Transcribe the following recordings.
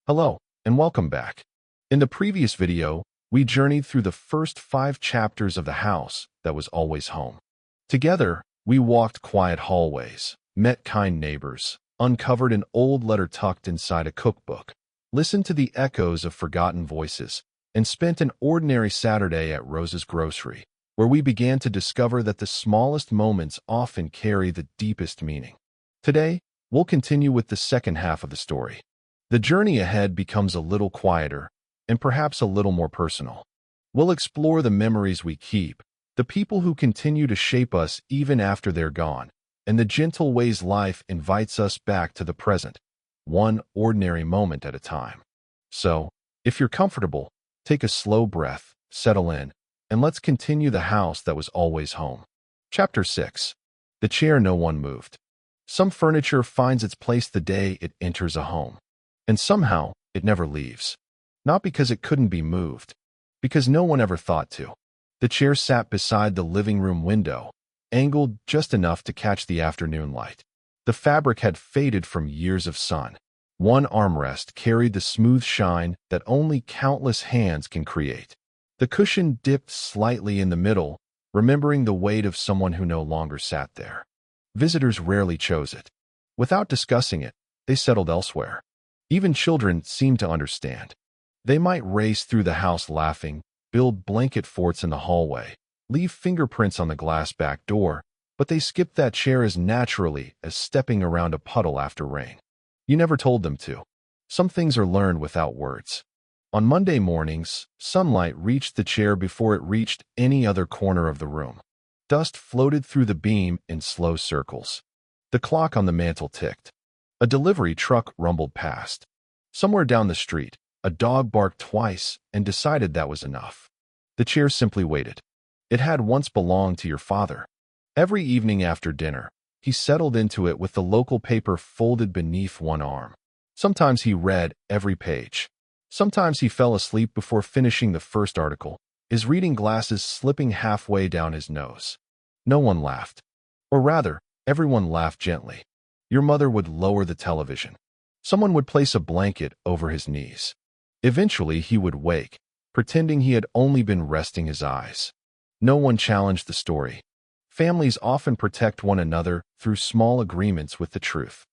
Hello, and welcome back. In the previous video, we journeyed through the first 5 chapters of the house that was always home. Together, we walked quiet hallways, met kind neighbors, uncovered an old letter tucked inside a cookbook, listened to the echoes of forgotten voices, and spent an ordinary Saturday at Rose's grocery, where we began to discover that the smallest moments often carry the deepest meaning. Today, we'll continue with the second half of the story. The journey ahead becomes a little quieter and perhaps a little more personal. We'll explore the memories we keep, the people who continue to shape us even after they're gone, and the gentle ways life invites us back to the present, one ordinary moment at a time. So, if you're comfortable, take a slow breath, settle in, and let's continue the house that was always home. Chapter 6. The chair no one moved. Some furniture finds its place the day it enters a home. And somehow, it never leaves. Not because it couldn't be moved, because no one ever thought to. The chair sat beside the living room window, angled just enough to catch the afternoon light. The fabric had faded from years of sun. One armrest carried the smooth shine that only countless hands can create. The cushion dipped slightly in the middle, remembering the weight of someone who no longer sat there. Visitors rarely chose it. Without discussing it, they settled elsewhere. Even children seemed to understand. They might race through the house laughing, build blanket forts in the hallway, leave fingerprints on the glass back door, but they skipped that chair as naturally as stepping around a puddle after rain. You never told them to. Some things are learned without words. On Monday mornings, sunlight reached the chair before it reached any other corner of the room. Dust floated through the beam in slow circles. The clock on the mantel ticked. A delivery truck rumbled past. Somewhere down the street, a dog barked twice and decided that was enough. The chair simply waited. It had once belonged to your father. Every evening after dinner, he settled into it with the local paper folded beneath one arm. Sometimes he read every page. Sometimes he fell asleep before finishing the first article, his reading glasses slipping halfway down his nose. No one laughed. Or rather, everyone laughed gently. Your mother would lower the television. Someone would place a blanket over his knees. Eventually, he would wake, pretending he had only been resting his eyes. No one challenged the story. Families often protect one another through small agreements with the truth.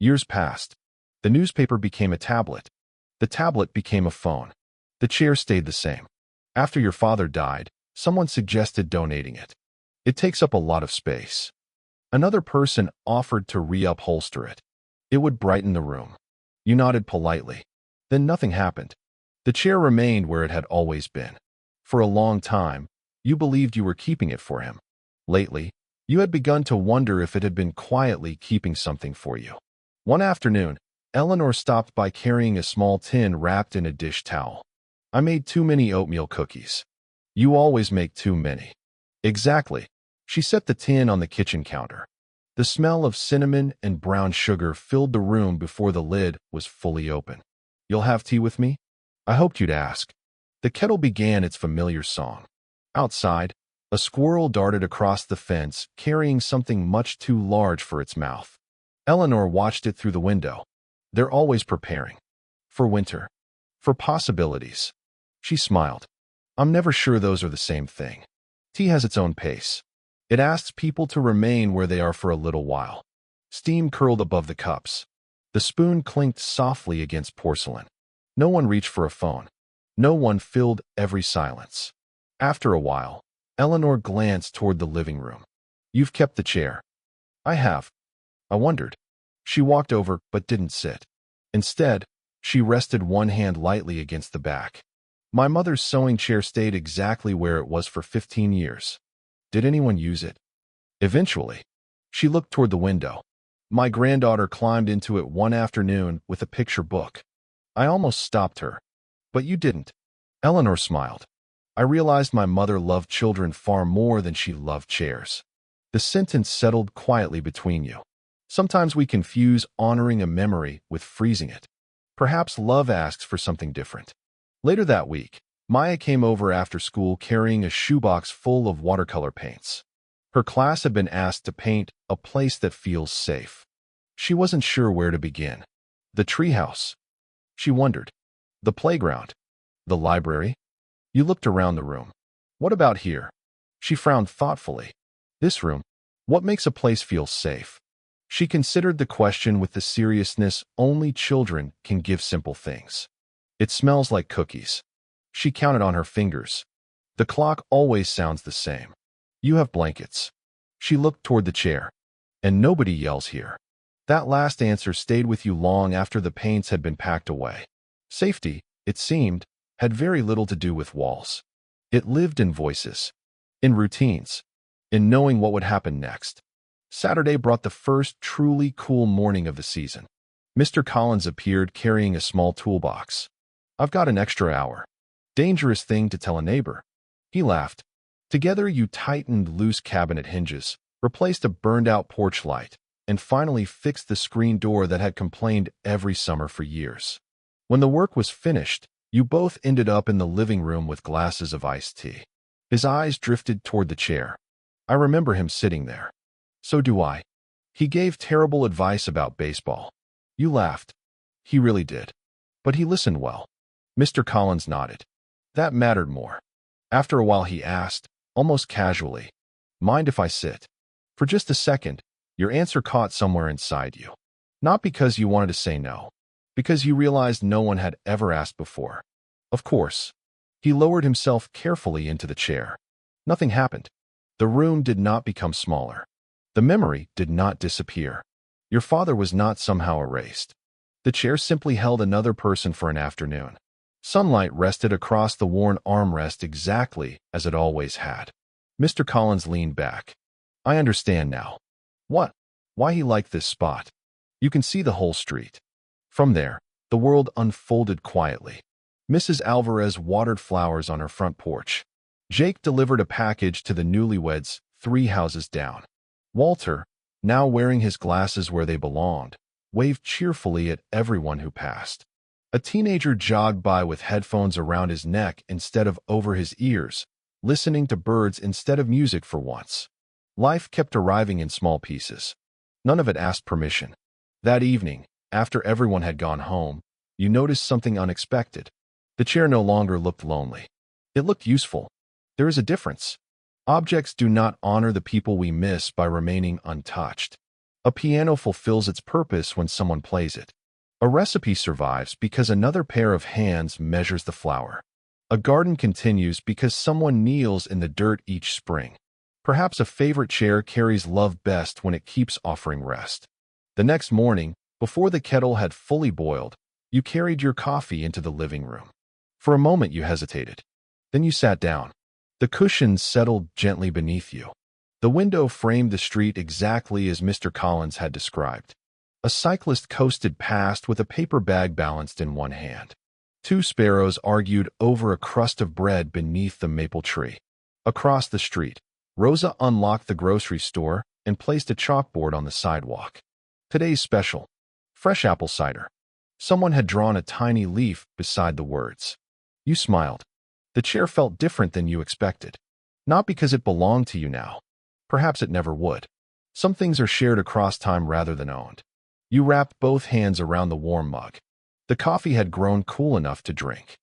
Years passed. The newspaper became a tablet. The tablet became a phone. The chair stayed the same. After your father died, someone suggested donating it. It takes up a lot of space. Another person offered to reupholster it. It would brighten the room. You nodded politely. Then nothing happened. The chair remained where it had always been. For a long time, you believed you were keeping it for him. Lately, you had begun to wonder if it had been quietly keeping something for you. One afternoon, Eleanor stopped by carrying a small tin wrapped in a dish towel. I made too many oatmeal cookies. You always make too many. Exactly. She set the tin on the kitchen counter. The smell of cinnamon and brown sugar filled the room before the lid was fully open. You'll have tea with me? I hoped you'd ask. The kettle began its familiar song. Outside, a squirrel darted across the fence, carrying something much too large for its mouth. Eleanor watched it through the window. They're always preparing. For winter. For possibilities. She smiled. I'm never sure those are the same thing. Tea has its own pace. It asks people to remain where they are for a little while. Steam curled above the cups. The spoon clinked softly against porcelain. No one reached for a phone. No one filled every silence. After a while, Eleanor glanced toward the living room. You've kept the chair. I have. I wondered. She walked over but didn't sit. Instead, she rested one hand lightly against the back. My mother's sewing chair stayed exactly where it was for 15 years. Did anyone use it? Eventually. She looked toward the window. My granddaughter climbed into it one afternoon with a picture book. I almost stopped her. But you didn't. Eleanor smiled. I realized my mother loved children far more than she loved chairs. The sentence settled quietly between you. Sometimes we confuse honoring a memory with freezing it. Perhaps love asks for something different. Later that week, Maya came over after school carrying a shoebox full of watercolor paints. Her class had been asked to paint a place that feels safe. She wasn't sure where to begin. The treehouse. She wondered. The playground? The library? You looked around the room. What about here? She frowned thoughtfully. This room? What makes a place feel safe? She considered the question with the seriousness only children can give simple things. It smells like cookies. She counted on her fingers. The clock always sounds the same. You have blankets. She looked toward the chair. And nobody yells here. That last answer stayed with you long after the paints had been packed away. Safety, it seemed, had very little to do with walls. It lived in voices, in routines, in knowing what would happen next. Saturday brought the first truly cool morning of the season. Mr. Collins appeared carrying a small toolbox. I've got an extra hour. Dangerous thing to tell a neighbor. He laughed. Together you tightened loose cabinet hinges, replaced a burned-out porch light, and finally fixed the screen door that had complained every summer for years. When the work was finished, you both ended up in the living room with glasses of iced tea. His eyes drifted toward the chair. I remember him sitting there. So do I. He gave terrible advice about baseball. You laughed. He really did. But he listened well. Mr. Collins nodded. That mattered more. After a while he asked, almost casually, mind if I sit? For just a second, your answer caught somewhere inside you. Not because you wanted to say no, because you realized no one had ever asked before. Of course. He lowered himself carefully into the chair. Nothing happened. The room did not become smaller. The memory did not disappear. Your father was not somehow erased. The chair simply held another person for an afternoon. Sunlight rested across the worn armrest exactly as it always had. Mr. Collins leaned back. I understand now. What? Why he liked this spot. You can see the whole street. From there, the world unfolded quietly. Mrs. Alvarez watered flowers on her front porch. Jake delivered a package to the newlyweds 3 houses down. Walter, now wearing his glasses where they belonged, waved cheerfully at everyone who passed. A teenager jogged by with headphones around his neck instead of over his ears, listening to birds instead of music for once. Life kept arriving in small pieces. None of it asked permission. That evening, after everyone had gone home, you noticed something unexpected. The chair no longer looked lonely. It looked useful. There is a difference. Objects do not honor the people we miss by remaining untouched. A piano fulfills its purpose when someone plays it. A recipe survives because another pair of hands measures the flour. A garden continues because someone kneels in the dirt each spring. Perhaps a favorite chair carries love best when it keeps offering rest. The next morning, before the kettle had fully boiled, you carried your coffee into the living room. For a moment you hesitated. Then you sat down. The cushions settled gently beneath you. The window framed the street exactly as Mr. Collins had described. A cyclist coasted past with a paper bag balanced in one hand. 2 sparrows argued over a crust of bread beneath the maple tree. Across the street, Rosa unlocked the grocery store and placed a chalkboard on the sidewalk. Today's special. Fresh apple cider. Someone had drawn a tiny leaf beside the words. You smiled. The chair felt different than you expected. Not because it belonged to you now. Perhaps it never would. Some things are shared across time rather than owned. You wrapped both hands around the warm mug. The coffee had grown cool enough to drink.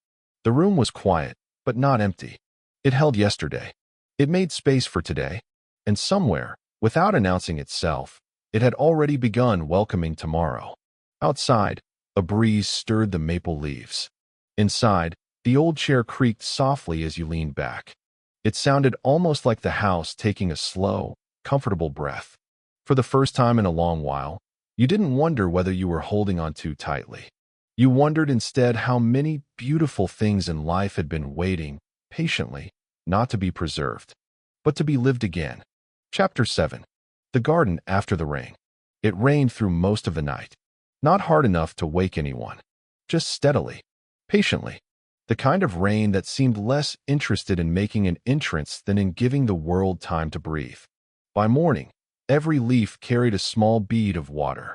The room was quiet, but not empty. It held yesterday. It made space for today. And somewhere, without announcing itself, it had already begun welcoming tomorrow. Outside, a breeze stirred the maple leaves. Inside, the old chair creaked softly as you leaned back. It sounded almost like the house taking a slow, comfortable breath. For the first time in a long while, you didn't wonder whether you were holding on too tightly. You wondered instead how many beautiful things in life had been waiting, patiently, not to be preserved, but to be lived again. Chapter 7. The Garden After the Rain. It rained through most of the night. Not hard enough to wake anyone. Just steadily, patiently. The kind of rain that seemed less interested in making an entrance than in giving the world time to breathe. By morning, every leaf carried a small bead of water.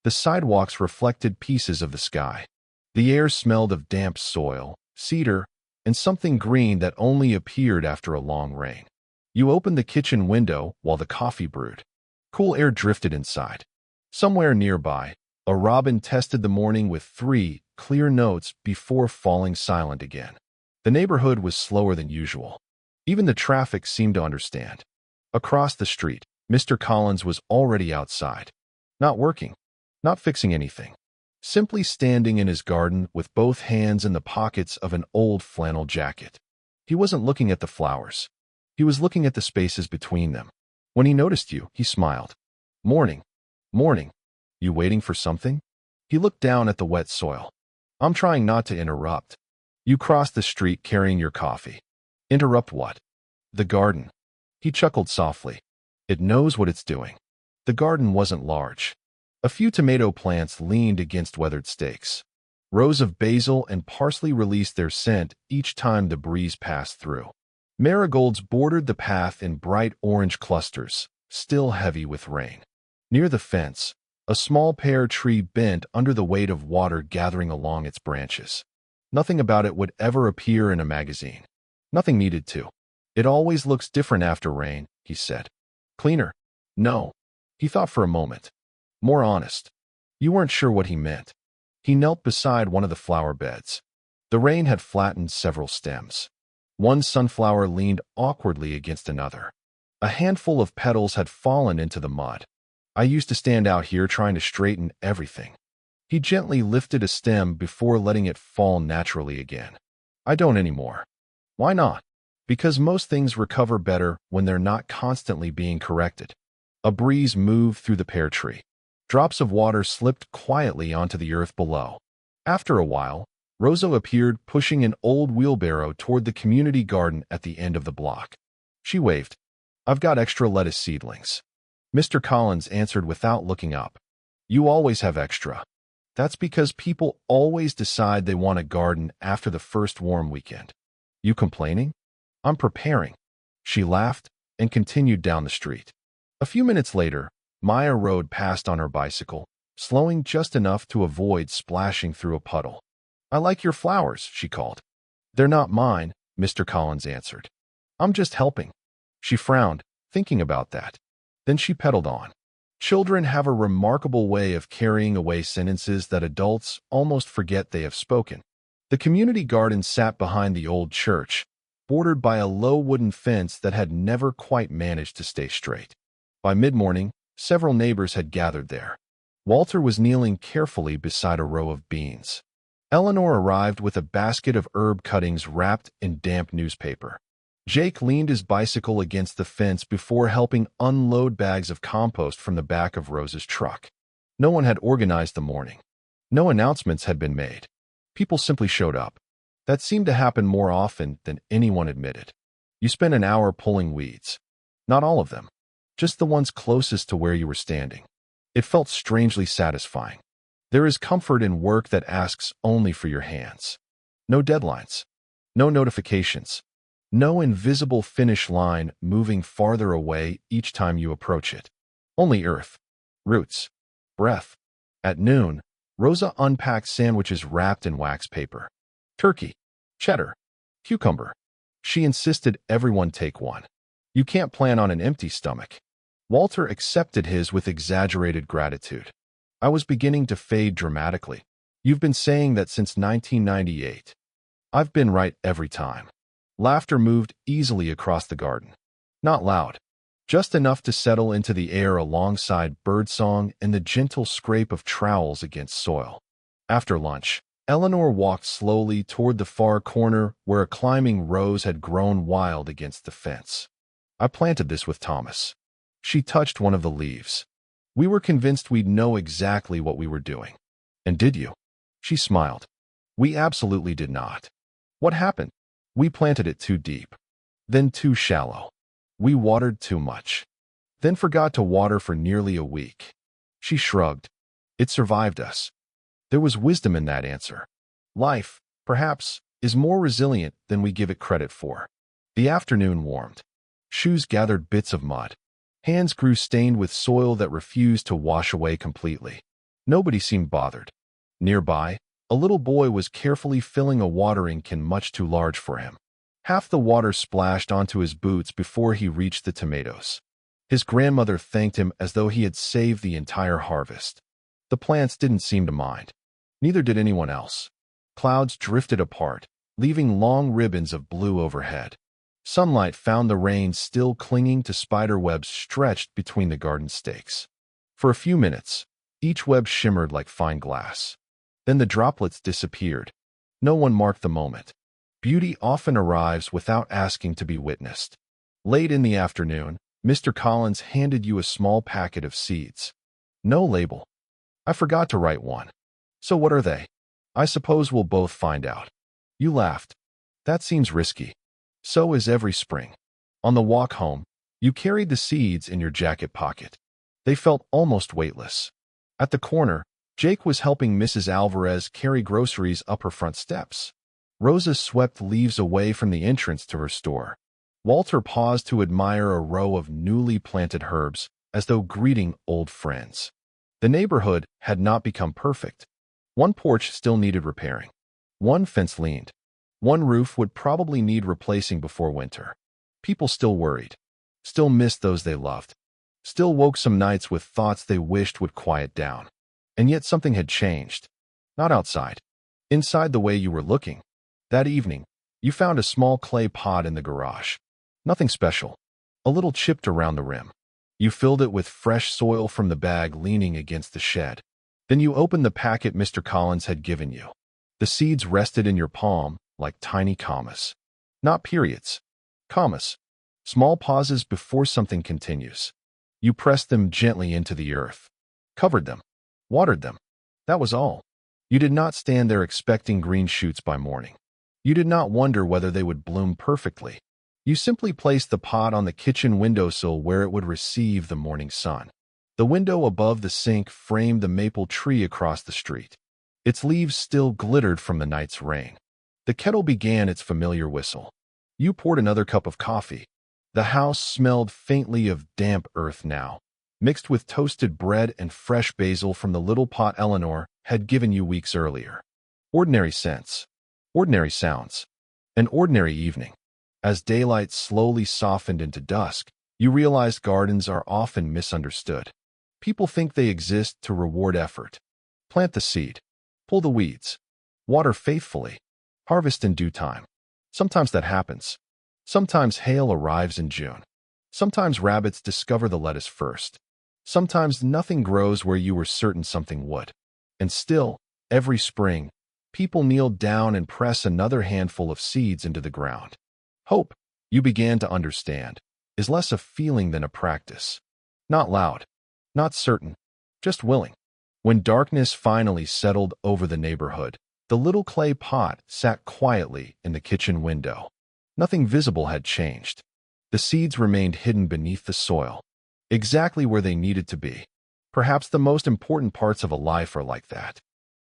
The sidewalks reflected pieces of the sky. The air smelled of damp soil, cedar, and something green that only appeared after a long rain. You opened the kitchen window while the coffee brewed. Cool air drifted inside. Somewhere nearby, A robin tested the morning with 3 clear notes before falling silent again. The neighborhood was slower than usual. Even the traffic seemed to understand. Across the street, Mr. Collins was already outside. Not working, not fixing anything. Simply standing in his garden with both hands in the pockets of an old flannel jacket. He wasn't looking at the flowers. He was looking at the spaces between them. When he noticed you, he smiled. "Morning. Morning. You waiting for something?" He looked down at the wet soil. "I'm trying not to interrupt." "You crossed the street carrying your coffee." "Interrupt what?" "The garden." He chuckled softly. "It knows what it's doing." The garden wasn't large. A few tomato plants leaned against weathered stakes. Rows of basil and parsley released their scent each time the breeze passed through. Marigolds bordered the path in bright orange clusters, still heavy with rain. Near the fence, a small pear tree bent under the weight of water gathering along its branches. Nothing about it would ever appear in a magazine. Nothing needed to. "It always looks different after rain," he said. "Cleaner?" "No." He thought for a moment. "More honest." You weren't sure what he meant. He knelt beside one of the flower beds. The rain had flattened several stems. One sunflower leaned awkwardly against another. A handful of petals had fallen into the mud. "I used to stand out here trying to straighten everything." He gently lifted a stem before letting it fall naturally again. "I don't anymore." "Why not?" "Because most things recover better when they're not constantly being corrected." A breeze moved through the pear tree. Drops of water slipped quietly onto the earth below. After a while, Rosa appeared pushing an old wheelbarrow toward the community garden at the end of the block. She waved. "I've got extra lettuce seedlings." Mr. Collins answered without looking up. "You always have extra." "That's because people always decide they want a garden after the first warm weekend." "You complaining?" "I'm preparing." She laughed and continued down the street. A few minutes later, Maya rode past on her bicycle, slowing just enough to avoid splashing through a puddle. "I like your flowers," she called. "They're not mine," Mr. Collins answered. "I'm just helping." She frowned, thinking about that. Then she pedaled on. Children have a remarkable way of carrying away sentences that adults almost forget they have spoken. The community garden sat behind the old church, bordered by a low wooden fence that had never quite managed to stay straight. By mid-morning, several neighbors had gathered there. Walter was kneeling carefully beside a row of beans. Eleanor arrived with a basket of herb cuttings wrapped in damp newspaper. Jake leaned his bicycle against the fence before helping unload bags of compost from the back of Rose's truck. No one had organized the morning. No announcements had been made. People simply showed up. That seemed to happen more often than anyone admitted. You spent an hour pulling weeds. Not all of them. Just the ones closest to where you were standing. It felt strangely satisfying. There is comfort in work that asks only for your hands. No deadlines. No notifications. No invisible finish line moving farther away each time you approach it. Only earth, roots, breath. At noon, Rosa unpacked sandwiches wrapped in wax paper. Turkey, cheddar, cucumber. She insisted everyone take one. You can't plan on an empty stomach. Walter accepted his with exaggerated gratitude. "I was beginning to fade dramatically. You've been saying that since 1998. I've been right every time." Laughter moved easily across the garden. Not loud. Just enough to settle into the air alongside birdsong and the gentle scrape of trowels against soil. After lunch, Eleanor walked slowly toward the far corner where a climbing rose had grown wild against the fence. "I planted this with Thomas." She touched one of the leaves. "We were convinced we'd know exactly what we were doing." "And did you?" She smiled. "We absolutely did not." "What happened?" "We planted it too deep. Then too shallow. We watered too much. Then forgot to water for nearly a week." She shrugged. "It survived us." There was wisdom in that answer. Life, perhaps, is more resilient than we give it credit for. The afternoon warmed. Shoes gathered bits of mud. Hands grew stained with soil that refused to wash away completely. Nobody seemed bothered. Nearby, a little boy was carefully filling a watering can much too large for him. Half the water splashed onto his boots before he reached the tomatoes. His grandmother thanked him as though he had saved the entire harvest. The plants didn't seem to mind. Neither did anyone else. Clouds drifted apart, leaving long ribbons of blue overhead. Sunlight found the rain still clinging to spider webs stretched between the garden stakes. For a few minutes, each web shimmered like fine glass. Then the droplets disappeared. No one marked the moment. Beauty often arrives without asking to be witnessed. Late in the afternoon, Mr. Collins handed you a small packet of seeds. No label. I forgot to write one. So what are they? I suppose we'll both find out. You laughed. That seems risky. So is every spring. On the walk home, you carried the seeds in your jacket pocket. They felt almost weightless. At the corner, Jake was helping Mrs. Alvarez carry groceries up her front steps. Rosa swept leaves away from the entrance to her store. Walter paused to admire a row of newly planted herbs, as though greeting old friends. The neighborhood had not become perfect. One porch still needed repairing. One fence leaned. One roof would probably need replacing before winter. People still worried. Still missed those they loved. Still woke some nights with thoughts they wished would quiet down. And yet something had changed. Not outside. Inside the way you were looking. That evening, you found a small clay pot in the garage. Nothing special. A little chipped around the rim. You filled it with fresh soil from the bag leaning against the shed. Then you opened the packet Mr. Collins had given you. The seeds rested in your palm like tiny commas. Not periods. Commas. Small pauses before something continues. You pressed them gently into the earth. Covered them. Watered them. That was all. You did not stand there expecting green shoots by morning. You did not wonder whether they would bloom perfectly. You simply placed the pot on the kitchen windowsill where it would receive the morning sun. The window above the sink framed the maple tree across the street. Its leaves still glittered from the night's rain. The kettle began its familiar whistle. You poured another cup of coffee. The house smelled faintly of damp earth now, mixed with toasted bread and fresh basil from the little pot Eleanor had given you weeks earlier. Ordinary scents. Ordinary sounds. An ordinary evening. As daylight slowly softened into dusk, you realized gardens are often misunderstood. People think they exist to reward effort. Plant the seed. Pull the weeds. Water faithfully. Harvest in due time. Sometimes that happens. Sometimes hail arrives in June. Sometimes rabbits discover the lettuce first. Sometimes nothing grows where you were certain something would. And still, every spring, people kneel down and press another handful of seeds into the ground. Hope, you began to understand, is less a feeling than a practice. Not loud, not certain, just willing. When darkness finally settled over the neighborhood, the little clay pot sat quietly in the kitchen window. Nothing visible had changed. The seeds remained hidden beneath the soil, exactly where they needed to be. Perhaps the most important parts of a life are like that,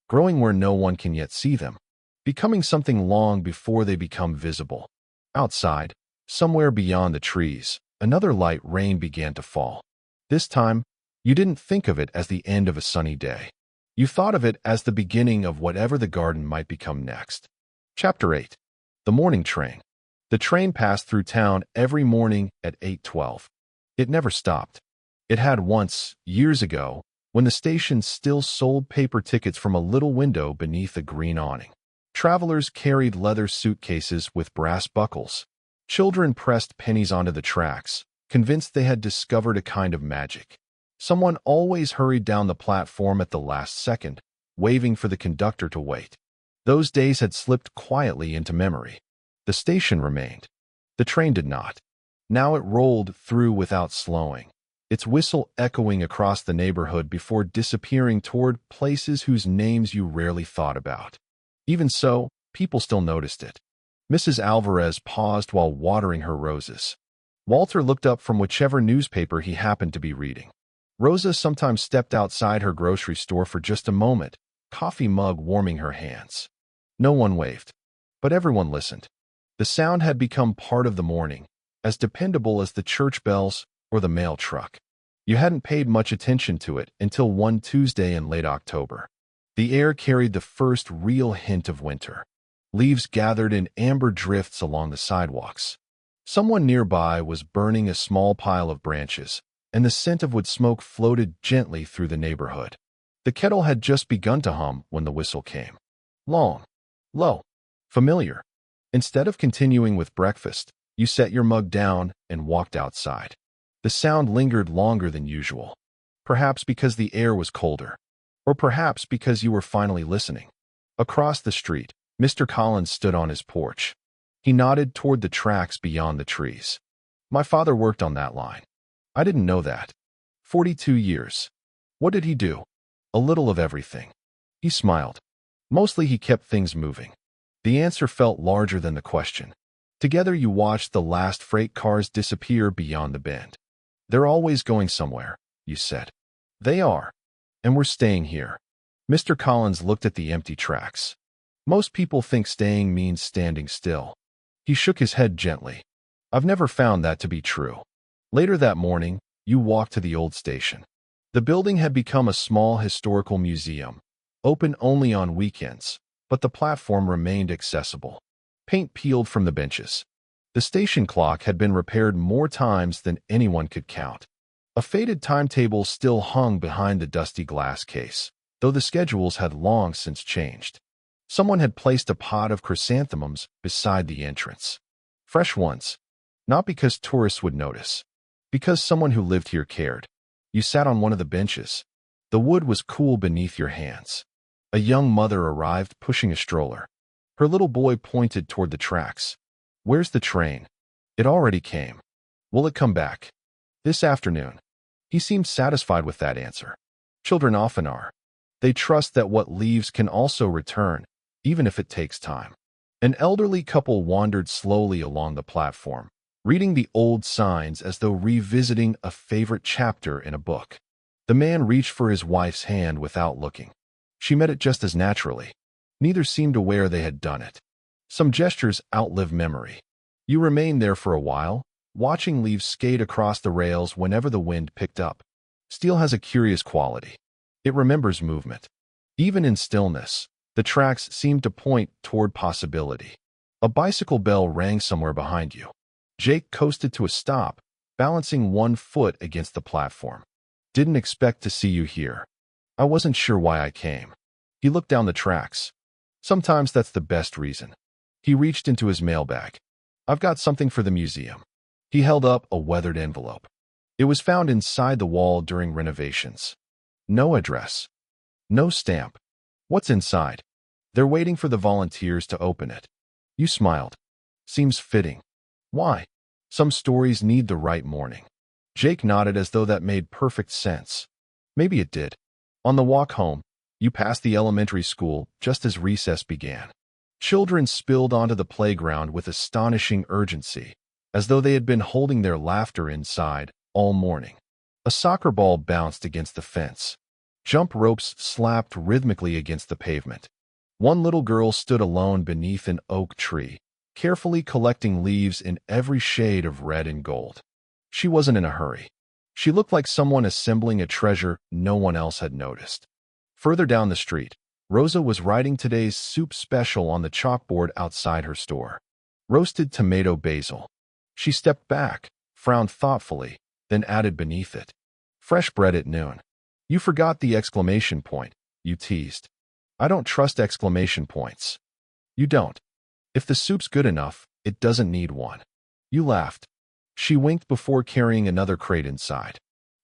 growing where no one can yet see them, becoming something long before they become visible. Outside, somewhere beyond the trees, another light rain began to fall. This time, you didn't think of it as the end of a sunny day. You thought of it as the beginning of whatever the garden might become next. Chapter 8. The Morning Train. The train passed through town every morning at 8:12. It never stopped. It had once, years ago, when the station still sold paper tickets from a little window beneath a green awning. Travelers carried leather suitcases with brass buckles. Children pressed pennies onto the tracks, convinced they had discovered a kind of magic. Someone always hurried down the platform at the last second, waving for the conductor to wait. Those days had slipped quietly into memory. The station remained. The train did not. Now it rolled through without slowing, its whistle echoing across the neighborhood before disappearing toward places whose names you rarely thought about. Even so, people still noticed it. Mrs. Alvarez paused while watering her roses. Walter looked up from whichever newspaper he happened to be reading. Rosa sometimes stepped outside her grocery store for just a moment, coffee mug warming her hands. No one waved, but everyone listened. The sound had become part of the morning, as dependable as the church bells or the mail truck. You hadn't paid much attention to it until one Tuesday in late October. The air carried the first real hint of winter. Leaves gathered in amber drifts along the sidewalks. Someone nearby was burning a small pile of branches, and the scent of wood smoke floated gently through the neighborhood. The kettle had just begun to hum when the whistle came. Long, low, familiar. Instead of continuing with breakfast, you set your mug down and walked outside. The sound lingered longer than usual, perhaps because the air was colder, or perhaps because you were finally listening. Across the street, Mr. Collins stood on his porch. He nodded toward the tracks beyond the trees. My father worked on that line. I didn't know that. 42 years. What did he do? A little of everything. He smiled. Mostly he kept things moving. The answer felt larger than the question. Together you watched the last freight cars disappear beyond the bend. They're always going somewhere, you said. They are. And we're staying here. Mr. Collins looked at the empty tracks. Most people think staying means standing still. He shook his head gently. I've never found that to be true. Later that morning, you walked to the old station. The building had become a small historical museum, open only on weekends, but the platform remained accessible. Paint peeled from the benches. The station clock had been repaired more times than anyone could count. A faded timetable still hung behind the dusty glass case, though the schedules had long since changed. Someone had placed a pot of chrysanthemums beside the entrance. Fresh ones. Not because tourists would notice. Because someone who lived here cared. You sat on one of the benches. The wood was cool beneath your hands. A young mother arrived pushing a stroller. Her little boy pointed toward the tracks. Where's the train? It already came. Will it come back? This afternoon. He seemed satisfied with that answer. Children often are. They trust that what leaves can also return, even if it takes time. An elderly couple wandered slowly along the platform, reading the old signs as though revisiting a favorite chapter in a book. The man reached for his wife's hand without looking. She met it just as naturally. Neither seemed aware they had done it. Some gestures outlive memory. You remained there for a while, watching leaves skate across the rails whenever the wind picked up. Steel has a curious quality. It remembers movement. Even in stillness, the tracks seemed to point toward possibility. A bicycle bell rang somewhere behind you. Jake coasted to a stop, balancing one foot against the platform. Didn't expect to see you here. I wasn't sure why I came. He looked down the tracks. Sometimes that's the best reason. He reached into his mailbag. I've got something for the museum. He held up a weathered envelope. It was found inside the wall during renovations. No address. No stamp. What's inside? They're waiting for the volunteers to open it. You smiled. Seems fitting. Why? Some stories need the right morning. Jake nodded as though that made perfect sense. Maybe it did. On the walk home, you passed the elementary school just as recess began. Children spilled onto the playground with astonishing urgency, as though they had been holding their laughter inside all morning. A soccer ball bounced against the fence. Jump ropes slapped rhythmically against the pavement. One little girl stood alone beneath an oak tree, carefully collecting leaves in every shade of red and gold. She wasn't in a hurry. She looked like someone assembling a treasure no one else had noticed. Further down the street, Rosa was writing today's soup special on the chalkboard outside her store. Roasted tomato basil. She stepped back, frowned thoughtfully, then added beneath it. Fresh bread at noon. You forgot the exclamation point, you teased. I don't trust exclamation points. You don't. If the soup's good enough, it doesn't need one. You laughed. She winked before carrying another crate inside.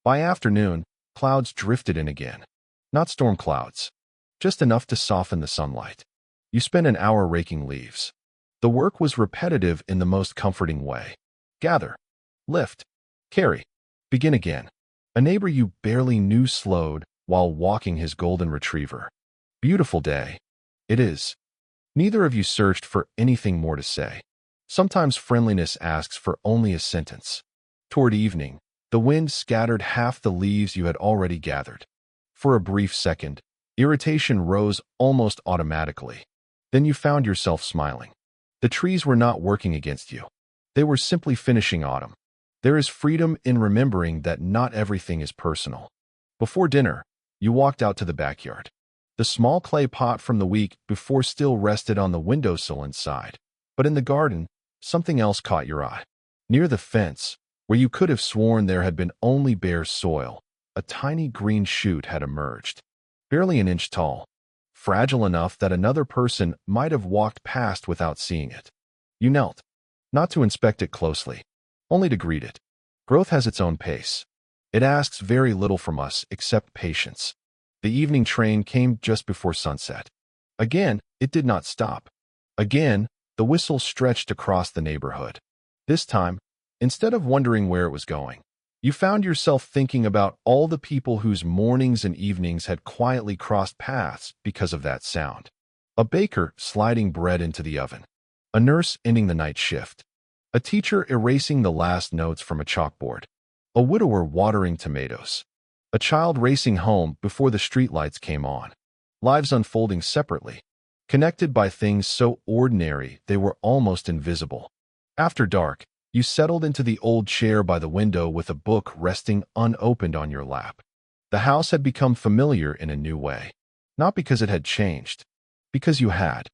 By afternoon, clouds drifted in again. Not storm clouds. Just enough to soften the sunlight. You spent an hour raking leaves. The work was repetitive in the most comforting way. Gather. Lift. Carry. Begin again. A neighbor you barely knew slowed while walking his golden retriever. Beautiful day. It is. Neither of you searched for anything more to say. Sometimes friendliness asks for only a sentence. Toward evening, the wind scattered half the leaves you had already gathered. For a brief second, irritation rose almost automatically. Then you found yourself smiling. The trees were not working against you. They were simply finishing autumn. There is freedom in remembering that not everything is personal. Before dinner, you walked out to the backyard. The small clay pot from the week before still rested on the windowsill inside. But in the garden, something else caught your eye. Near the fence, where you could have sworn there had been only bare soil, a tiny green shoot had emerged. barely an inch tall, fragile enough that another person might have walked past without seeing it. You knelt, not to inspect it closely, only to greet it. Growth has its own pace. It asks very little from us except patience. The evening train came just before sunset. Again, it did not stop. Again, the whistle stretched across the neighborhood. This time, instead of wondering where it was going, you found yourself thinking about all the people whose mornings and evenings had quietly crossed paths because of that sound. A baker sliding bread into the oven. A nurse ending the night shift. A teacher erasing the last notes from a chalkboard. A widower watering tomatoes. A child racing home before the streetlights came on. Lives unfolding separately, connected by things so ordinary they were almost invisible. After dark, you settled into the old chair by the window with a book resting unopened on your lap. The house had become familiar in a new way. Not because it had changed, because you had.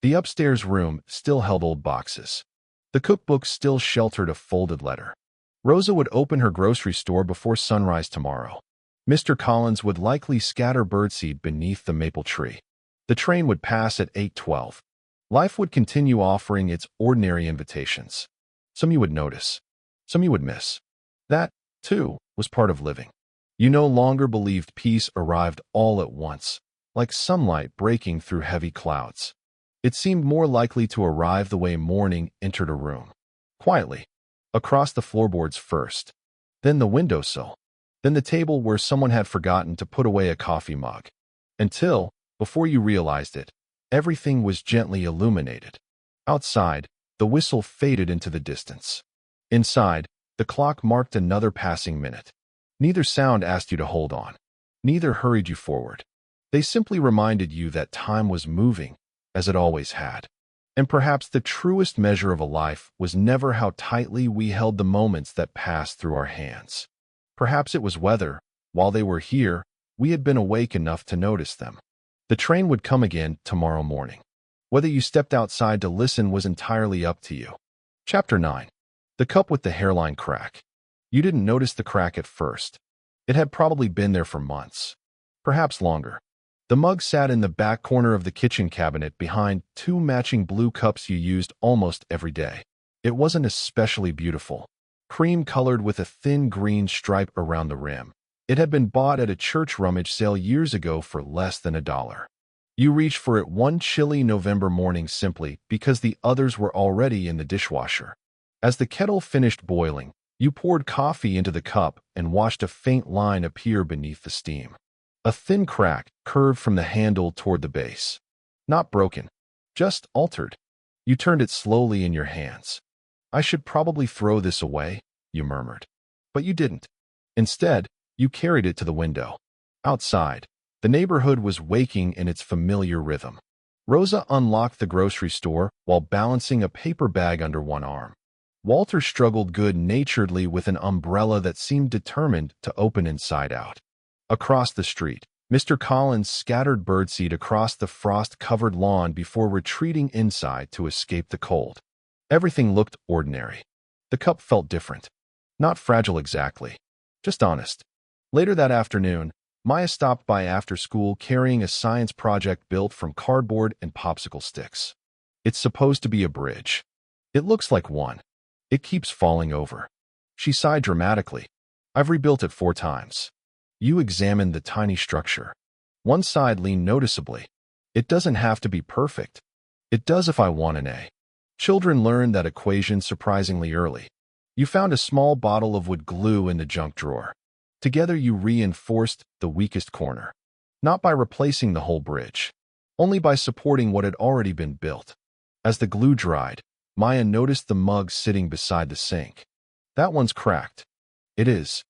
The upstairs room still held old boxes. The cookbook still sheltered a folded letter. Rosa would open her grocery store before sunrise tomorrow. Mr. Collins would likely scatter birdseed beneath the maple tree. The train would pass at 8:12. Life would continue offering its ordinary invitations. Some you would notice, some you would miss. That, too, was part of living. You no longer believed peace arrived all at once, like sunlight breaking through heavy clouds. It seemed more likely to arrive the way morning entered a room. Quietly, across the floorboards first, then the windowsill, then the table where someone had forgotten to put away a coffee mug. Until, before you realized it, everything was gently illuminated. Outside, the whistle faded into the distance. Inside, the clock marked another passing minute. Neither sound asked you to hold on. Neither hurried you forward. They simply reminded you that time was moving, as it always had. And perhaps the truest measure of a life was never how tightly we held the moments that passed through our hands. Perhaps it was whether, while they were here, we had been awake enough to notice them. The train would come again tomorrow morning. Whether you stepped outside to listen was entirely up to you. Chapter 9. The cup with the hairline crack. You didn't notice the crack at first. It had probably been there for months. Perhaps longer. The mug sat in the back corner of the kitchen cabinet behind two matching blue cups you used almost every day. It wasn't especially beautiful. Cream-colored with a thin green stripe around the rim. It had been bought at a church rummage sale years ago for less than $1. You reached for it one chilly November morning simply because the others were already in the dishwasher. As the kettle finished boiling, you poured coffee into the cup and watched a faint line appear beneath the steam. A thin crack curved from the handle toward the base. Not broken, just altered. You turned it slowly in your hands. "I should probably throw this away," you murmured. But you didn't. Instead, you carried it to the window. Outside, the neighborhood was waking in its familiar rhythm. Rosa unlocked the grocery store while balancing a paper bag under one arm. Walter struggled good-naturedly with an umbrella that seemed determined to open inside out. Across the street, Mr. Collins scattered birdseed across the frost-covered lawn before retreating inside to escape the cold. Everything looked ordinary. The cup felt different. Not fragile exactly, just honest. Later that afternoon, Maya stopped by after school carrying a science project built from cardboard and popsicle sticks. It's supposed to be a bridge. It looks like one. It keeps falling over. She sighed dramatically. "I've rebuilt it 4 times. You examined the tiny structure. One side leaned noticeably. "It doesn't have to be perfect. It does if I want an A." Children learn that equation surprisingly early. You found a small bottle of wood glue in the junk drawer. Together you reinforced the weakest corner. Not by replacing the whole bridge. Only by supporting what had already been built. As the glue dried, Maya noticed the mug sitting beside the sink. "That one's cracked." "It is.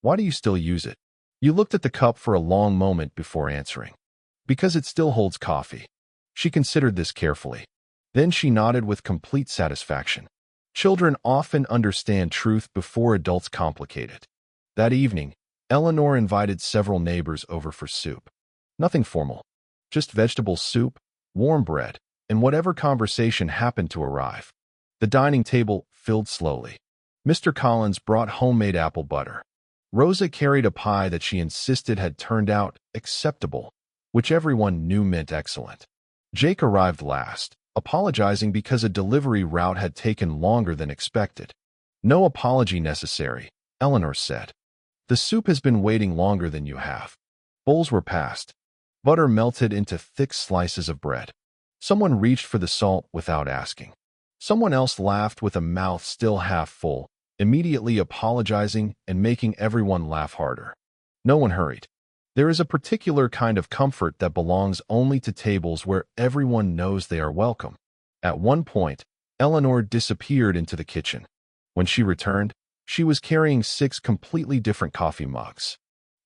Why do you still use it?" You looked at the cup for a long moment before answering. "Because it still holds coffee." She considered this carefully. Then she nodded with complete satisfaction. Children often understand truth before adults complicate it. That evening, Eleanor invited several neighbors over for soup. Nothing formal. Just vegetable soup, warm bread, and whatever conversation happened to arrive. The dining table filled slowly. Mr. Collins brought homemade apple butter. Rosa carried a pie that she insisted had turned out acceptable, which everyone knew meant excellent. Jake arrived last, apologizing because a delivery route had taken longer than expected. No apology necessary, Eleanor said. The soup has been waiting longer than you have. Bowls were passed. Butter melted into thick slices of bread. Someone reached for the salt without asking. Someone else laughed with a mouth still half full, immediately apologizing and making everyone laugh harder. No one hurried. There is a particular kind of comfort that belongs only to tables where everyone knows they are welcome. At one point, Eleanor disappeared into the kitchen. When she returned, she was carrying 6 completely different coffee mugs.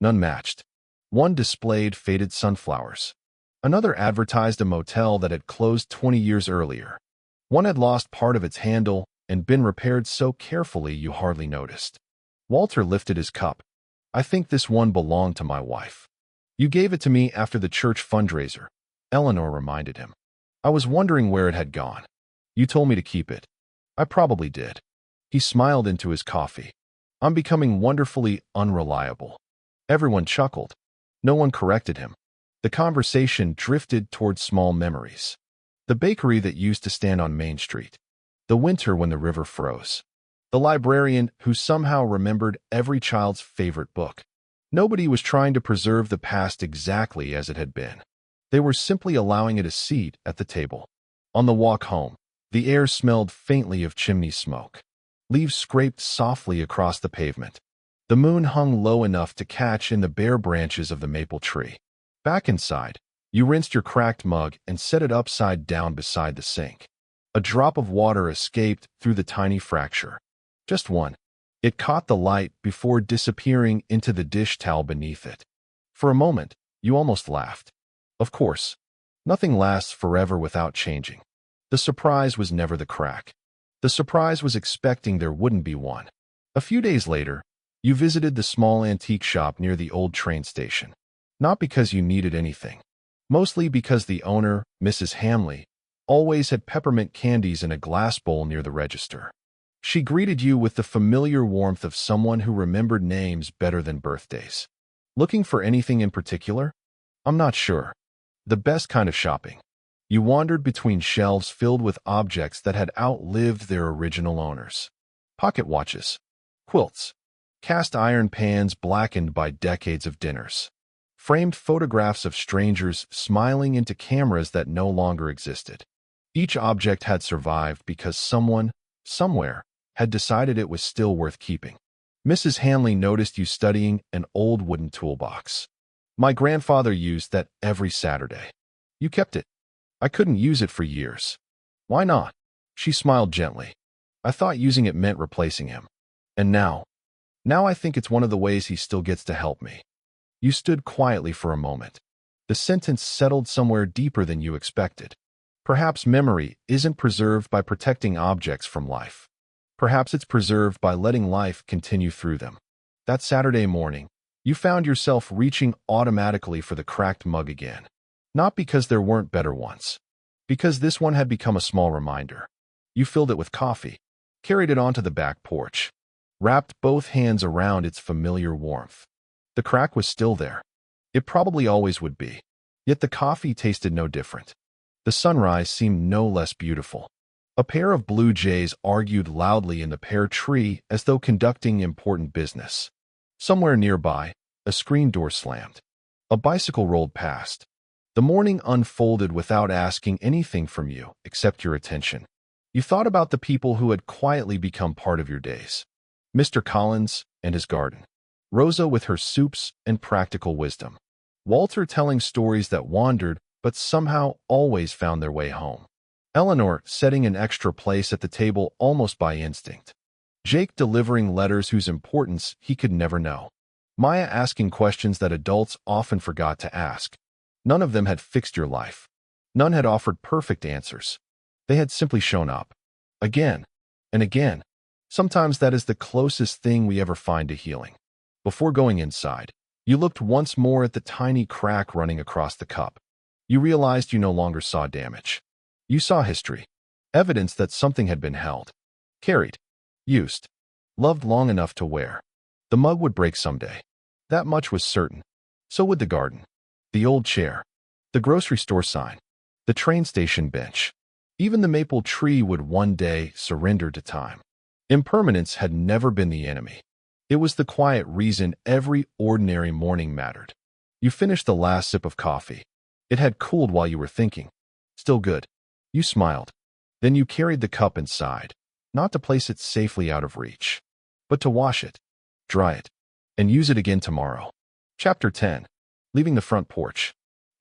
None matched. One displayed faded sunflowers. Another advertised a motel that had closed 20 years earlier. One had lost part of its handle and been repaired so carefully you hardly noticed. Walter lifted his cup. I think this one belonged to my wife. You gave it to me after the church fundraiser, Eleanor reminded him. I was wondering where it had gone. You told me to keep it. I probably did. He smiled into his coffee. I'm becoming wonderfully unreliable. Everyone chuckled. No one corrected him. The conversation drifted toward small memories. The bakery that used to stand on Main Street. The winter when the river froze. The librarian who somehow remembered every child's favorite book. Nobody was trying to preserve the past exactly as it had been. They were simply allowing it a seat at the table. On the walk home, the air smelled faintly of chimney smoke. Leaves scraped softly across the pavement. The moon hung low enough to catch in the bare branches of the maple tree. Back inside, you rinsed your cracked mug and set it upside down beside the sink. A drop of water escaped through the tiny fracture. Just one. It caught the light before disappearing into the dish towel beneath it. For a moment, you almost laughed. Of course, nothing lasts forever without changing. The surprise was never the crack. The surprise was expecting there wouldn't be one. A few days later, you visited the small antique shop near the old train station. Not because you needed anything. Mostly because the owner, Mrs. Hamley, always had peppermint candies in a glass bowl near the register. She greeted you with the familiar warmth of someone who remembered names better than birthdays. Looking for anything in particular? I'm not sure. The best kind of shopping. You wandered between shelves filled with objects that had outlived their original owners. Pocket watches, quilts, cast iron pans blackened by decades of dinners, framed photographs of strangers smiling into cameras that no longer existed. Each object had survived because someone, somewhere, had decided it was still worth keeping. Mrs. Hanley noticed you studying an old wooden toolbox. My grandfather used that every Saturday. You kept it. I couldn't use it for years. Why not? She smiled gently. I thought using it meant replacing him. And now I think it's one of the ways he still gets to help me. You stood quietly for a moment. The sentence settled somewhere deeper than you expected. Perhaps memory isn't preserved by protecting objects from life. Perhaps it's preserved by letting life continue through them. That Saturday morning, you found yourself reaching automatically for the cracked mug again. Not because there weren't better ones. Because this one had become a small reminder. You filled it with coffee, carried it onto the back porch, wrapped both hands around its familiar warmth. The crack was still there. It probably always would be. Yet the coffee tasted no different. The sunrise seemed no less beautiful. A pair of blue jays argued loudly in the pear tree as though conducting important business. Somewhere nearby, a screen door slammed. A bicycle rolled past. The morning unfolded without asking anything from you except your attention. You thought about the people who had quietly become part of your days. Mr. Collins and his garden. Rosa with her soups and practical wisdom. Walter telling stories that wandered but somehow always found their way home. Eleanor setting an extra place at the table almost by instinct. Jake delivering letters whose importance he could never know. Maya asking questions that adults often forgot to ask. None of them had fixed your life. None had offered perfect answers. They had simply shown up. Again and again. Sometimes that is the closest thing we ever find to healing. Before going inside, you looked once more at the tiny crack running across the cup. You realized you no longer saw damage. You saw history. Evidence that something had been held, carried, used, loved long enough to wear. The mug would break someday. That much was certain. So would the garden. The old chair. The grocery store sign, the train station bench. Even the maple tree would one day surrender to time. Impermanence had never been the enemy. It was the quiet reason every ordinary morning mattered. You finished the last sip of coffee. It had cooled while you were thinking. Still good. You smiled. Then you carried the cup inside, not to place it safely out of reach, but to wash it, dry it, and use it again tomorrow. Chapter 10. Leaving the front porch.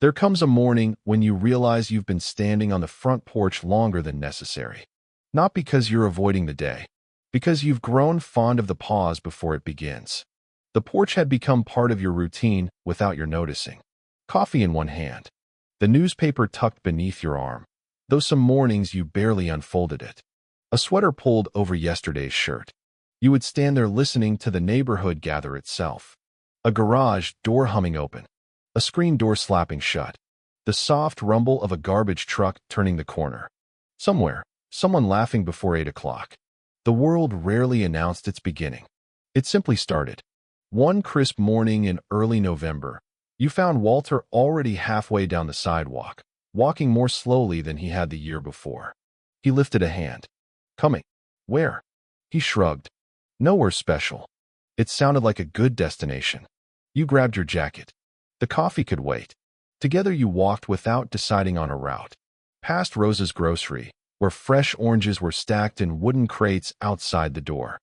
There comes a morning when you realize you've been standing on the front porch longer than necessary. Not because you're avoiding the day, because you've grown fond of the pause before it begins. The porch had become part of your routine without your noticing. Coffee in one hand, the newspaper tucked beneath your arm, though some mornings you barely unfolded it. A sweater pulled over yesterday's shirt. You would stand there listening to the neighborhood gather itself. A garage door humming open, a screen door slapping shut, the soft rumble of a garbage truck turning the corner. Somewhere, someone laughing before 8 o'clock. The world rarely announced its beginning. It simply started. One crisp morning in early November, you found Walter already halfway down the sidewalk, walking more slowly than he had the year before. He lifted a hand. Coming. Where? He shrugged. Nowhere special. It sounded like a good destination. You grabbed your jacket. The coffee could wait. Together you walked without deciding on a route. Past Rosa's grocery, where fresh oranges were stacked in wooden crates outside the door.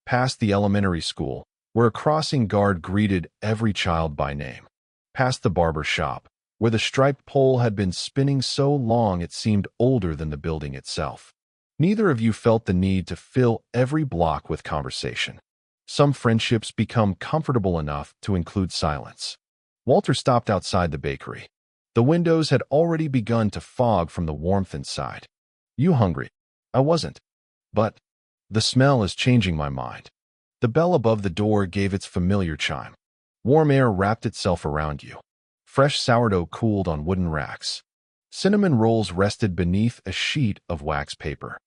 Past the elementary school, where a crossing guard greeted every child by name. Past the barber shop, where the striped pole had been spinning so long it seemed older than the building itself. Neither of you felt the need to fill every block with conversation. Some friendships become comfortable enough to include silence. Walter stopped outside the bakery. The windows had already begun to fog from the warmth inside. You hungry? I wasn't. But the smell is changing my mind. The bell above the door gave its familiar chime. Warm air wrapped itself around you. Fresh sourdough cooled on wooden racks. Cinnamon rolls rested beneath a sheet of wax paper.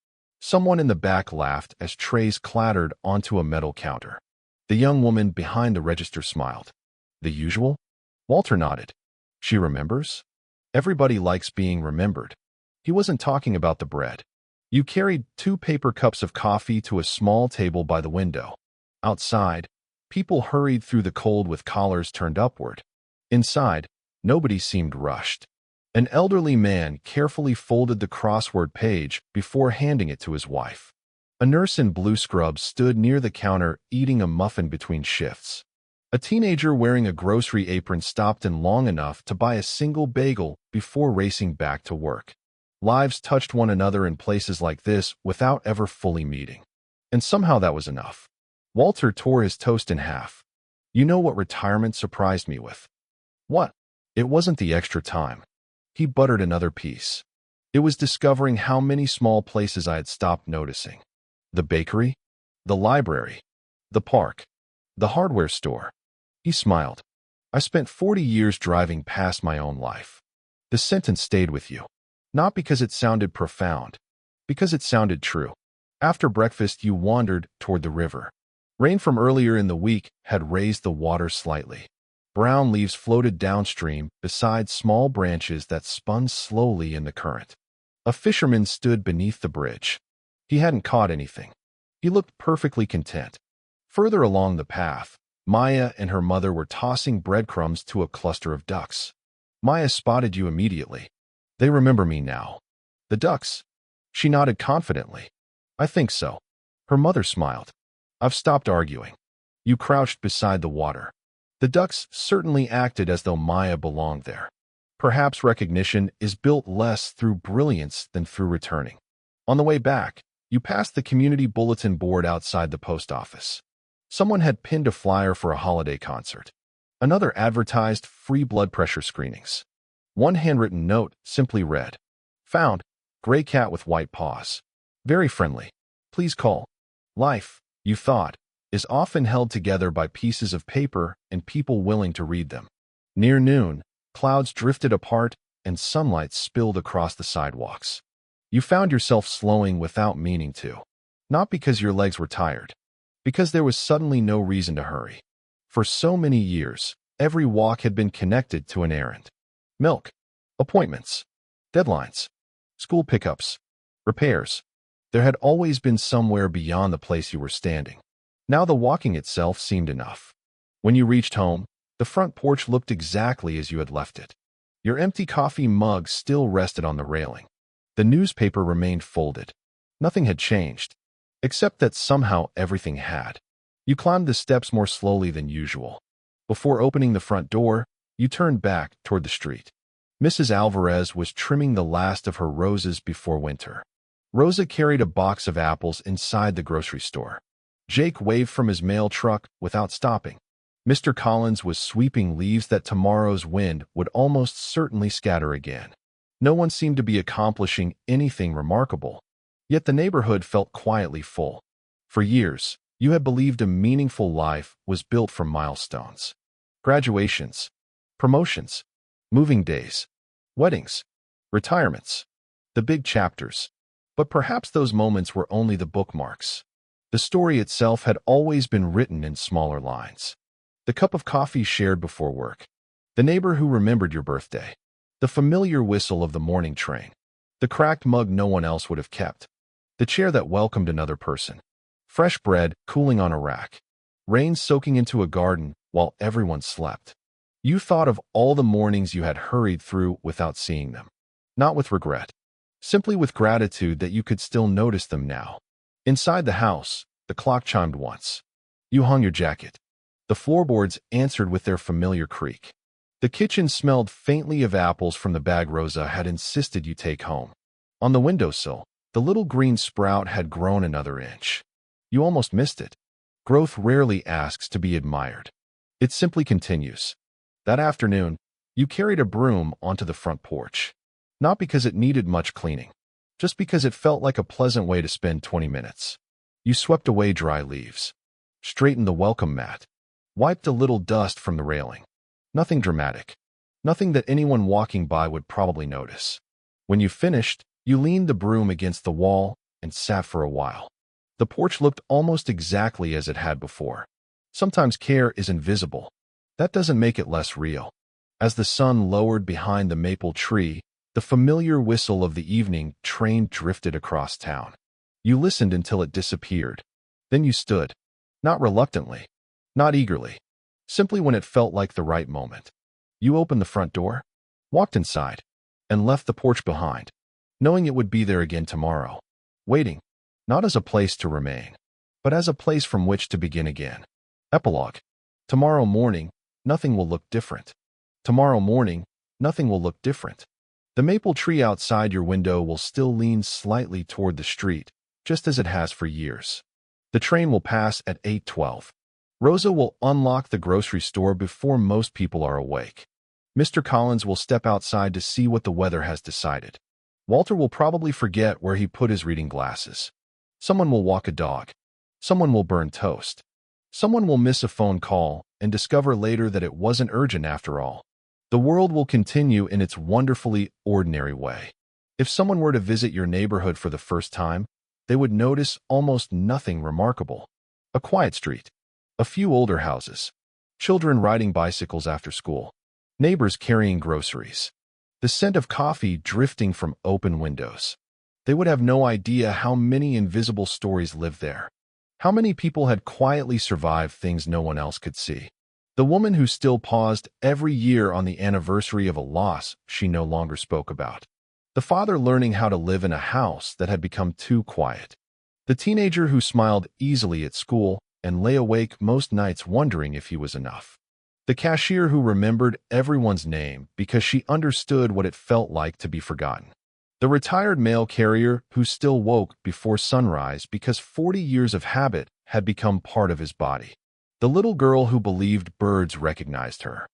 Someone in the back laughed as trays clattered onto a metal counter. The young woman behind the register smiled. The usual? Walter nodded. She remembers? Everybody likes being remembered. He wasn't talking about the bread. You carried 2 paper cups of coffee to a small table by the window. Outside, people hurried through the cold with collars turned upward. Inside, nobody seemed rushed. An elderly man carefully folded the crossword page before handing it to his wife. A nurse in blue scrubs stood near the counter eating a muffin between shifts. A teenager wearing a grocery apron stopped in long enough to buy a single bagel before racing back to work. Lives touched one another in places like this without ever fully meeting. And somehow that was enough. Walter tore his toast in half. You know what retirement surprised me with? What? It wasn't the extra time. He buttered another piece. It was discovering how many small places I had stopped noticing. The bakery, the library, the park, the hardware store. He smiled. I spent 40 years driving past my own life. The sentence stayed with you. Not because it sounded profound, because it sounded true. After breakfast, you wandered toward the river. Rain from earlier in the week had raised the water slightly. Brown leaves floated downstream beside small branches that spun slowly in the current. A fisherman stood beneath the bridge. He hadn't caught anything. He looked perfectly content. Further along the path, Maya and her mother were tossing breadcrumbs to a cluster of ducks. Maya spotted you immediately. They remember me now. The ducks? She nodded confidently. I think so. Her mother smiled. I've stopped arguing. You crouched beside the water. The ducks certainly acted as though Maya belonged there. Perhaps recognition is built less through brilliance than through returning. On the way back, you passed the community bulletin board outside the post office. Someone had pinned a flyer for a holiday concert. Another advertised free blood pressure screenings. One handwritten note simply read, Found, gray cat with white paws. Very friendly. Please call. Life, you thought, is often held together by pieces of paper and people willing to read them. Near noon, clouds drifted apart and sunlight spilled across the sidewalks. You found yourself slowing without meaning to. Not because your legs were tired, because there was suddenly no reason to hurry. For so many years, every walk had been connected to an errand. Milk. Appointments, deadlines, school pickups, repairs. There had always been somewhere beyond the place you were standing. Now the walking itself seemed enough. When you reached home, the front porch looked exactly as you had left it. Your empty coffee mug still rested on the railing. The newspaper remained folded. Nothing had changed, except that somehow everything had. You climbed the steps more slowly than usual. Before opening the front door, you turned back toward the street. Mrs. Alvarez was trimming the last of her roses before winter. Rosa carried a box of apples inside the grocery store. Jake waved from his mail truck without stopping. Mr. Collins was sweeping leaves that tomorrow's wind would almost certainly scatter again. No one seemed to be accomplishing anything remarkable, yet the neighborhood felt quietly full. For years, you had believed a meaningful life was built from milestones. Graduations, promotions, moving days, weddings, retirements, the big chapters. But perhaps those moments were only the bookmarks. The story itself had always been written in smaller lines. The cup of coffee shared before work, the neighbor who remembered your birthday, the familiar whistle of the morning train, the cracked mug no one else would have kept, the chair that welcomed another person, fresh bread cooling on a rack, rain soaking into a garden while everyone slept. You thought of all the mornings you had hurried through without seeing them, not with regret, simply with gratitude that you could still notice them now. Inside the house, the clock chimed once. You hung your jacket. The floorboards answered with their familiar creak. The kitchen smelled faintly of apples from the bag Rosa had insisted you take home. On the windowsill, the little green sprout had grown another inch. You almost missed it. Growth rarely asks to be admired. It simply continues. That afternoon, you carried a broom onto the front porch. Not because it needed much cleaning, just because it felt like a pleasant way to spend 20 minutes. You swept away dry leaves, straightened the welcome mat, wiped a little dust from the railing. Nothing dramatic. Nothing that anyone walking by would probably notice. When you finished, you leaned the broom against the wall and sat for a while. The porch looked almost exactly as it had before. Sometimes care is invisible. That doesn't make it less real. As the sun lowered behind the maple tree, the familiar whistle of the evening train drifted across town. You listened until it disappeared. Then you stood. Not reluctantly. Not eagerly. Simply when it felt like the right moment. You opened the front door, walked inside, and left the porch behind, knowing it would be there again tomorrow. Waiting, not as a place to remain, but as a place from which to begin again. Epilogue. Tomorrow morning, nothing will look different. Tomorrow morning, nothing will look different. The maple tree outside your window will still lean slightly toward the street, just as it has for years. The train will pass at 8:12. Rosa will unlock the grocery store before most people are awake. Mr. Collins will step outside to see what the weather has decided. Walter will probably forget where he put his reading glasses. Someone will walk a dog. Someone will burn toast. Someone will miss a phone call and discover later that it wasn't urgent after all. The world will continue in its wonderfully ordinary way. If someone were to visit your neighborhood for the first time, they would notice almost nothing remarkable. A quiet street. A few older houses. Children riding bicycles after school. Neighbors carrying groceries. The scent of coffee drifting from open windows. They would have no idea how many invisible stories lived there. How many people had quietly survived things no one else could see. The woman who still paused every year on the anniversary of a loss she no longer spoke about. The father learning how to live in a house that had become too quiet. The teenager who smiled easily at school and lay awake most nights wondering if he was enough. The cashier who remembered everyone's name because she understood what it felt like to be forgotten. The retired mail carrier who still woke before sunrise because 40 years of habit had become part of his body. The little girl who believed birds recognized her.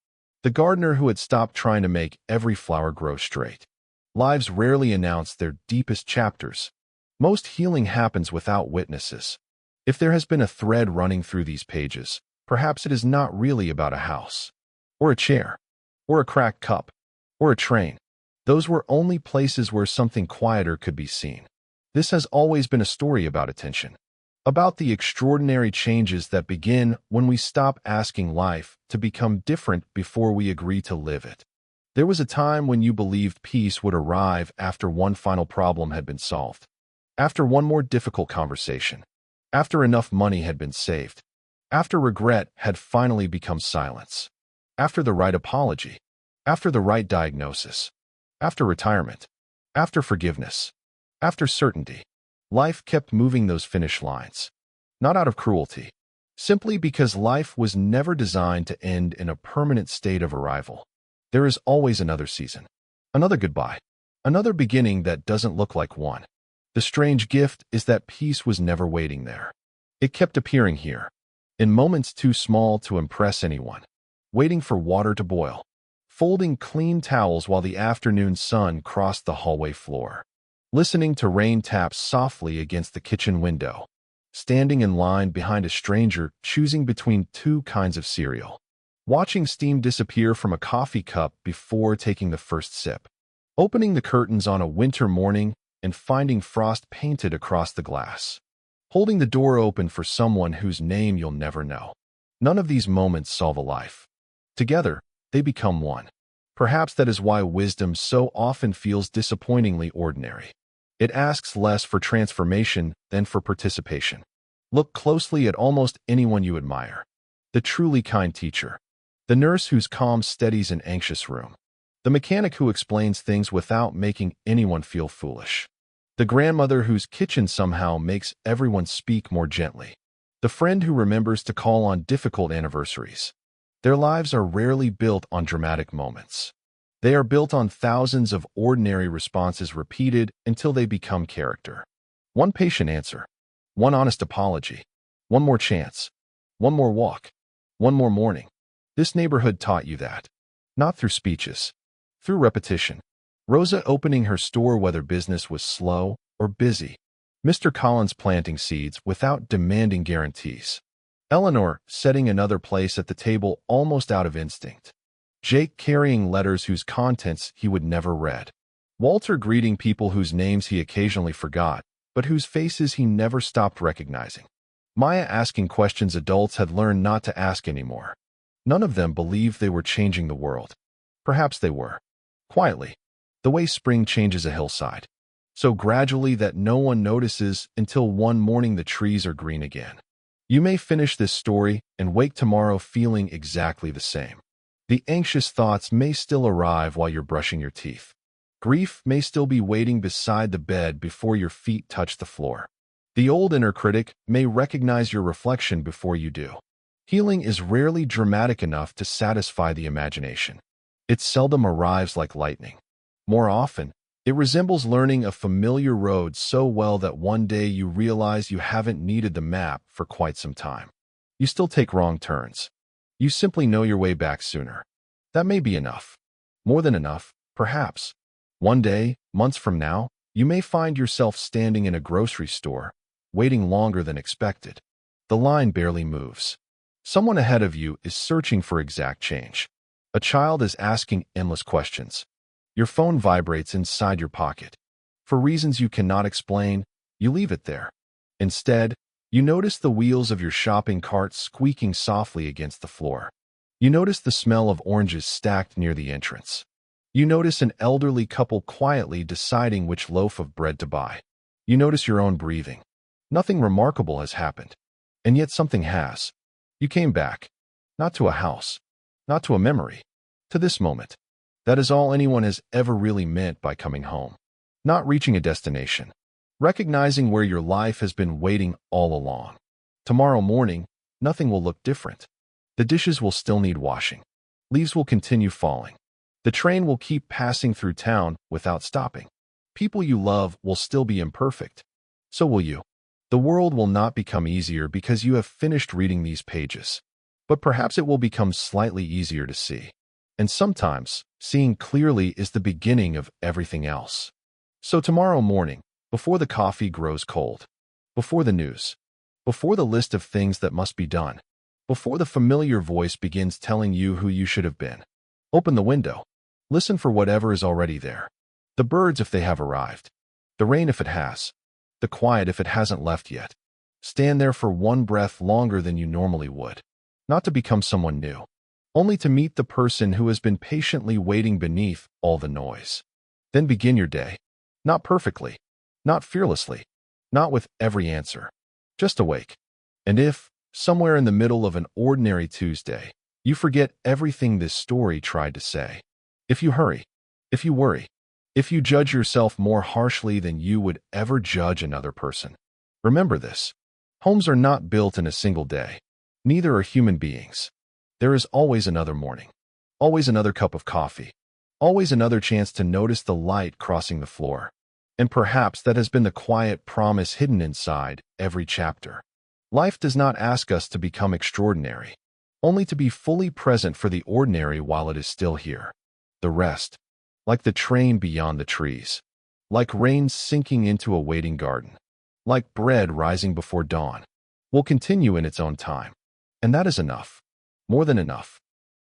The gardener who had stopped trying to make every flower grow straight. Lives rarely announce their deepest chapters. Most healing happens without witnesses. If there has been a thread running through these pages, perhaps it is not really about a house, or a chair, or a cracked cup, or a train. Those were only places where something quieter could be seen. This has always been a story about attention, about the extraordinary changes that begin when we stop asking life to become different before we agree to live it. There was a time when you believed peace would arrive after one final problem had been solved, after one more difficult conversation, after enough money had been saved, after regret had finally become silence, after the right apology, after the right diagnosis, after retirement, after forgiveness, after certainty. Life kept moving those finish lines, not out of cruelty, simply because life was never designed to end in a permanent state of arrival. There is always another season, another goodbye, another beginning that doesn't look like one. The strange gift is that peace was never waiting there. It kept appearing here, in moments too small to impress anyone, waiting for water to boil, folding clean towels while the afternoon sun crossed the hallway floor, listening to rain tap softly against the kitchen window, standing in line behind a stranger choosing between two kinds of cereal, watching steam disappear from a coffee cup before taking the first sip, opening the curtains on a winter morning and finding frost painted across the glass, holding the door open for someone whose name you'll never know. None of these moments solve a life. Together, they become one. Perhaps that is why wisdom so often feels disappointingly ordinary. It asks less for transformation than for participation. Look closely at almost anyone you admire. The truly kind teacher, the nurse whose calm steadies an anxious room, the mechanic who explains things without making anyone feel foolish, the grandmother whose kitchen somehow makes everyone speak more gently, the friend who remembers to call on difficult anniversaries. Their lives are rarely built on dramatic moments. They are built on thousands of ordinary responses repeated until they become character. One patient answer, one honest apology, one more chance, one more walk, one more morning. This neighborhood taught you that. Not through speeches, through repetition. Rosa opening her store whether business was slow or busy. Mr. Collins planting seeds without demanding guarantees. Eleanor setting another place at the table almost out of instinct. Jake carrying letters whose contents he would never read. Walter greeting people whose names he occasionally forgot, but whose faces he never stopped recognizing. Maya asking questions adults had learned not to ask anymore. None of them believed they were changing the world. Perhaps they were. Quietly, the way spring changes a hillside. So gradually that no one notices until one morning the trees are green again. You may finish this story and wake tomorrow feeling exactly the same. The anxious thoughts may still arrive while you're brushing your teeth. Grief may still be waiting beside the bed before your feet touch the floor. The old inner critic may recognize your reflection before you do. Healing is rarely dramatic enough to satisfy the imagination. It seldom arrives like lightning. More often, it resembles learning a familiar road so well that one day you realize you haven't needed the map for quite some time. You still take wrong turns. You simply know your way back sooner. That may be enough. More than enough, perhaps. One day, months from now, you may find yourself standing in a grocery store, waiting longer than expected. The line barely moves. Someone ahead of you is searching for exact change. A child is asking endless questions. Your phone vibrates inside your pocket. For reasons you cannot explain, you leave it there. Instead, you notice the wheels of your shopping cart squeaking softly against the floor. You notice the smell of oranges stacked near the entrance. You notice an elderly couple quietly deciding which loaf of bread to buy. You notice your own breathing. Nothing remarkable has happened. And yet something has. You came back. Not to a house. Not to a memory. To this moment. That is all anyone has ever really meant by coming home. Not reaching a destination. Recognizing where your life has been waiting all along. Tomorrow morning, nothing will look different. The dishes will still need washing. Leaves will continue falling. The train will keep passing through town without stopping. People you love will still be imperfect. So will you. The world will not become easier because you have finished reading these pages. But perhaps it will become slightly easier to see. And sometimes, seeing clearly is the beginning of everything else. So tomorrow morning, before the coffee grows cold, before the news, before the list of things that must be done, before the familiar voice begins telling you who you should have been, open the window. Listen for whatever is already there. The birds if they have arrived. The rain if it has. The quiet if it hasn't left yet. Stand there for one breath longer than you normally would. Not to become someone new, only to meet the person who has been patiently waiting beneath all the noise. Then begin your day. Not perfectly, not fearlessly, not with every answer, just awake. And if, somewhere in the middle of an ordinary Tuesday, you forget everything this story tried to say, if you hurry, if you worry, if you judge yourself more harshly than you would ever judge another person, remember this. Homes are not built in a single day. Neither are human beings. There is always another morning, always another cup of coffee, always another chance to notice the light crossing the floor. And perhaps that has been the quiet promise hidden inside every chapter. Life does not ask us to become extraordinary, only to be fully present for the ordinary while it is still here. The rest, like the train beyond the trees, like rain sinking into a waiting garden, like bread rising before dawn, will continue in its own time. And that is enough, more than enough.